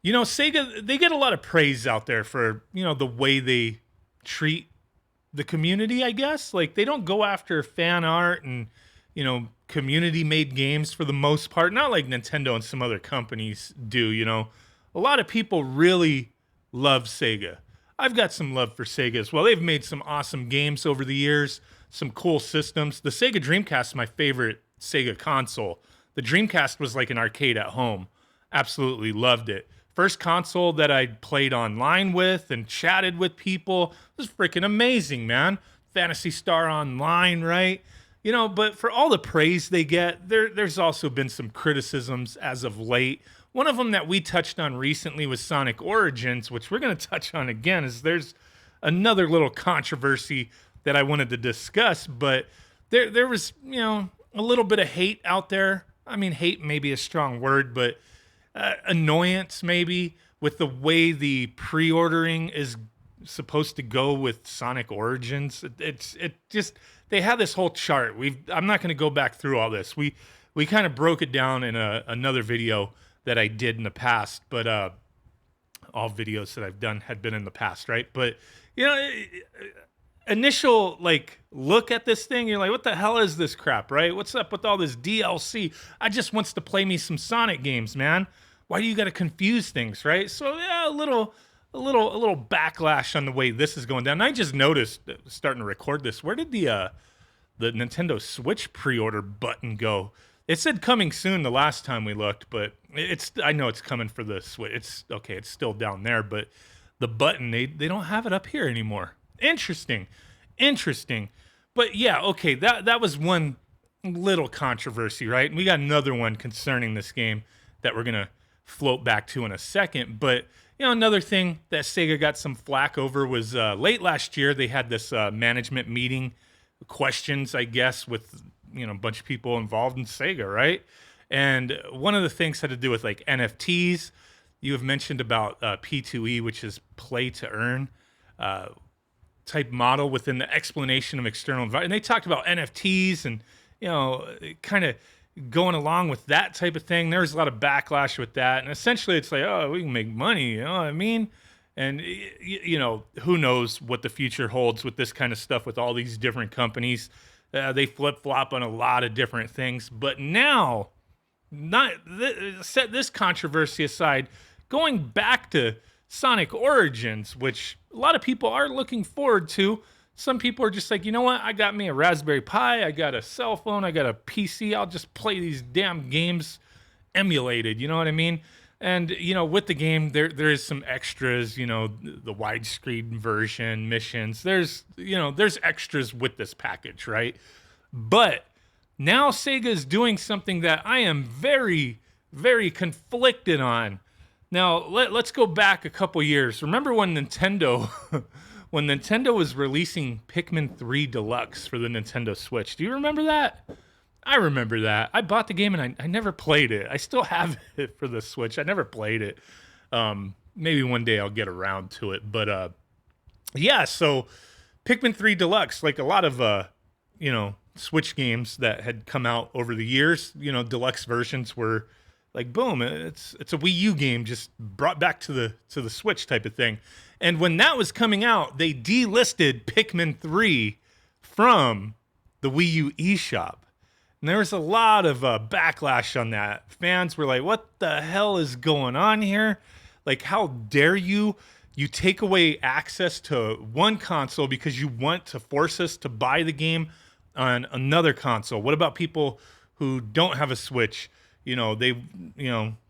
You know, Sega, they get a lot of praise out there for, the way they treat the community, I guess. Like, they don't go after fan art and, community made games for the most part. Not like Nintendo and some other companies do. A lot of people really love Sega. I've got some love for Sega as well. They've made some awesome games over the years, some cool systems. The Sega Dreamcast is my favorite Sega console. The Dreamcast was like an arcade at home. Absolutely loved it. First console that I played online with and chatted with people. It was freaking amazing, man. Phantasy Star Online, right? But for all the praise they get, there's also been some criticisms as of late. One of them that we touched on recently was Sonic Origins, which we're going to touch on again, is there's another little controversy that I wanted to discuss, but there was, a little bit of hate out there. I mean, hate may be a strong word, but annoyance maybe with the way the pre-ordering is supposed to go with Sonic Origins. It just, they have this whole chart. I'm not going to go back through all this. We kind of broke it down in another video that I did in the past, but all videos that I've done had been in the past, right? But initial like look at this thing, you're like, what the hell is this crap, right? What's up with all this DLC? I just wants to play me some Sonic games, man. Why do you got to confuse things, right? So yeah, a little backlash on the way this is going down. And I just noticed starting to record this. Where did the Nintendo Switch pre-order button go? It said coming soon the last time we looked, but I know it's coming for the Switch. It's still down there, but the button, they don't have it up here anymore. Interesting. But yeah, okay, that was one little controversy, right? And we got another one concerning this game that we're going to float back to in a second. But, another thing that Sega got some flack over was late last year, they had this management meeting, questions, I guess, with, a bunch of people involved in Sega, right? And one of the things had to do with like NFTs. You have mentioned about P2E, which is play to earn type model within the explanation of external environment. And they talked about NFTs and, kind of going along with that type of thing. There was a lot of backlash with that. And essentially it's like, oh, we can make money, you know what I mean? And, who knows what the future holds with this kind of stuff with all these different companies. They flip-flop on a lot of different things. But now, set this controversy aside, going back to Sonic Origins, which a lot of people are looking forward to. Some people are just like, you know what? I got me a Raspberry Pi. I got a cell phone. I got a PC. I'll just play these damn games emulated. You know what I mean? And, with the game, there is some extras, the widescreen version, missions. There's extras with this package, right? But now Sega is doing something that I am very, very conflicted on. Now, let's go back a couple years. Remember when Nintendo was releasing Pikmin 3 Deluxe for the Nintendo Switch? Do you remember that? I remember that. I bought the game and I never played it. I still have it for the Switch. I never played it. Maybe one day I'll get around to it. But yeah, so Pikmin 3 Deluxe, like a lot of Switch games that had come out over the years, deluxe versions were like, boom, it's a Wii U game just brought back to the Switch type of thing. And when that was coming out, they delisted Pikmin 3 from the Wii U eShop. And there was a lot of backlash on that. Fans were like, what the hell is going on here? Like, how dare you? You take away access to one console because you want to force us to buy the game on another console. What about people who don't have a Switch? They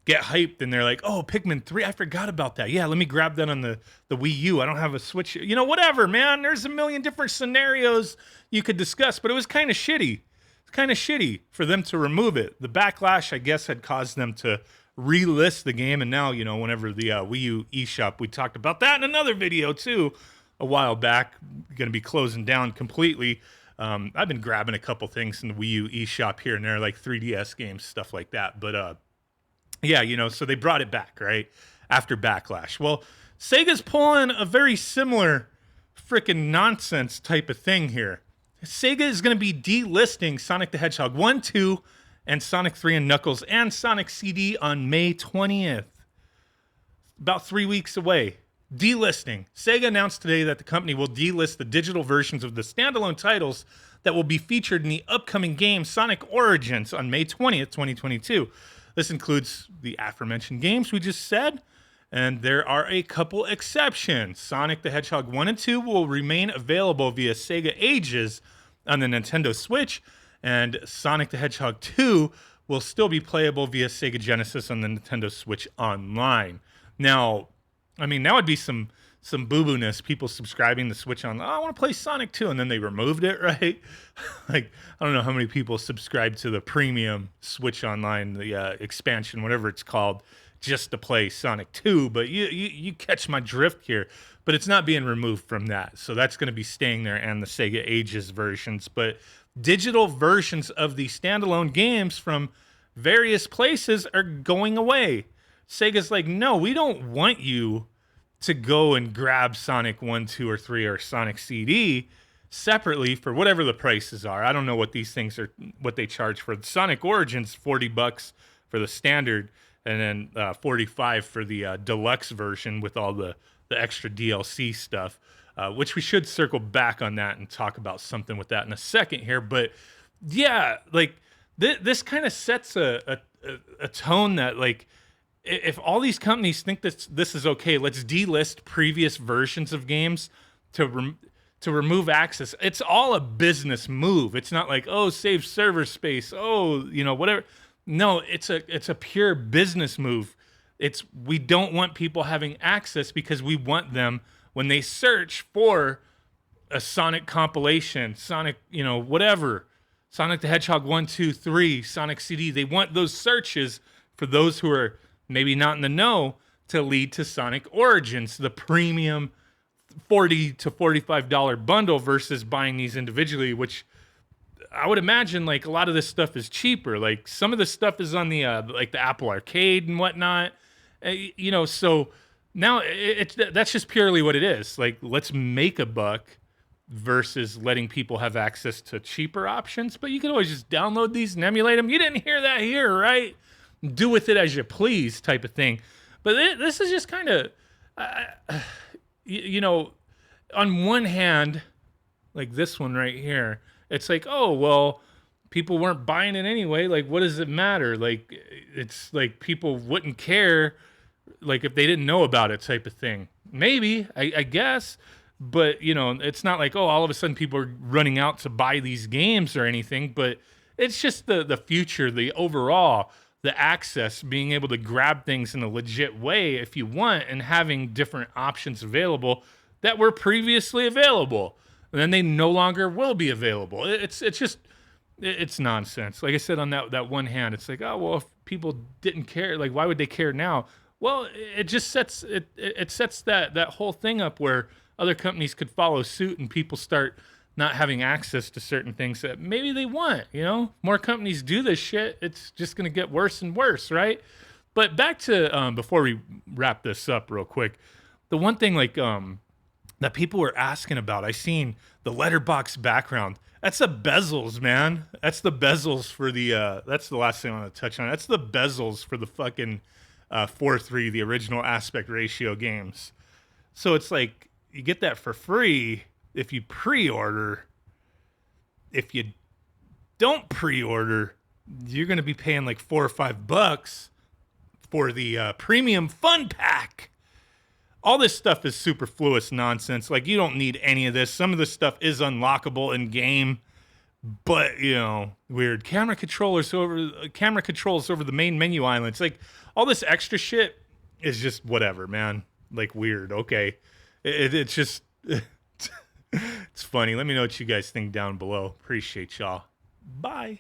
get hyped and they're like, oh, Pikmin 3, I forgot about that. Yeah, let me grab that on the Wii U. I don't have a Switch. Whatever, man. There's a million different scenarios you could discuss, but it was kind of shitty. It's kind of shitty for them to remove it. The backlash, I guess, had caused them to relist the game. And now, whenever the Wii U eShop, we talked about that in another video too a while back, going to be closing down completely. I've been grabbing a couple things in the Wii U eShop here and there, like 3DS games, stuff like that. But yeah, so they brought it back, right? After backlash. Well, Sega's pulling a very similar freaking nonsense type of thing here. Sega is going to be delisting Sonic the Hedgehog 1, 2, and Sonic 3 and Knuckles and Sonic CD on May 20th. about 3 weeks away. Delisting. Sega announced today that the company will delist the digital versions of the standalone titles that will be featured in the upcoming game Sonic Origins on May 20th, 2022. This includes the aforementioned games we just said, and there are a couple exceptions. Sonic the Hedgehog 1 and 2 will remain available via Sega Ages on the Nintendo Switch, and Sonic the Hedgehog 2 will still be playable via Sega Genesis on the Nintendo Switch Online. Now, I mean, that would be some boo-boo-ness, people subscribing to Switch on, oh, I want to play Sonic 2, and then they removed it, right? Like, I don't know how many people subscribe to the premium Switch Online, the expansion, whatever it's called, just to play Sonic 2, but you catch my drift here. But it's not being removed from that, so that's going to be staying there, and the Sega Ages versions. But digital versions of the standalone games from various places are going away. Sega's like, no, we don't want you to go and grab Sonic 1, 2, or 3 or Sonic CD separately for whatever the prices are. I don't know what these things are, what they charge for. The Sonic Origins, $40 for the standard, and then $45 for the deluxe version with all the extra DLC stuff, which we should circle back on that and talk about something with that in a second here. But yeah, like this kind of sets a tone that, like, if all these companies think that this is okay, let's delist previous versions of games to remove access. It's all a business move. It's not like, oh, save server space, oh, you know, whatever. No, it's a pure business move. We don't want people having access because we want them, when they search for a Sonic compilation, Sonic, you know, whatever, Sonic the Hedgehog 1, 2, 3, Sonic CD, they want those searches for those who are maybe not in the know to lead to Sonic Origins, the premium $40 to $45 bundle versus buying these individually, which I would imagine, like, a lot of this stuff is cheaper. Like, some of this stuff is on the like the Apple Arcade and whatnot, you know. So now that's just purely what it is. Like, let's make a buck versus letting people have access to cheaper options. But you can always just download these and emulate them. You didn't hear that here, right? Do with it as you please, type of thing. But this is just kind of, you know, on one hand, like this one right here, it's like, oh, well, people weren't buying it anyway. Like, what does it matter? Like, it's like people wouldn't care, like, if they didn't know about it, type of thing. Maybe, I guess. But, you know, it's not like, oh, all of a sudden people are running out to buy these games or anything. But it's just the future, the overall, the access, being able to grab things in a legit way if you want, and having different options available that were previously available. And then they no longer will be available. It's nonsense. Like I said, on that one hand, it's like, oh, well, if people didn't care, like, why would they care now? Well, it just sets it sets that whole thing up where other companies could follow suit and people start not having access to certain things that maybe they want. You know, more companies do this shit, it's just going to get worse and worse, right? But back to before we wrap this up real quick, the one thing, like, that people were asking about, I seen the letterbox background. That's the bezels, man. That's the bezels for the that's the last thing I want to touch on. That's the bezels for the fucking 4:3, the original aspect ratio games. So it's like, you get that for free if you pre-order. If you don't pre-order, you're going to be paying like $4 or $5 for the premium fun pack. All this stuff is superfluous nonsense. Like, you don't need any of this. Some of this stuff is unlockable in game, but, you know, weird camera controls over the main menu islands. Like, all this extra shit is just whatever, man. Like, weird. Okay, it's just it's funny. Let me know what you guys think down below. Appreciate y'all. Bye.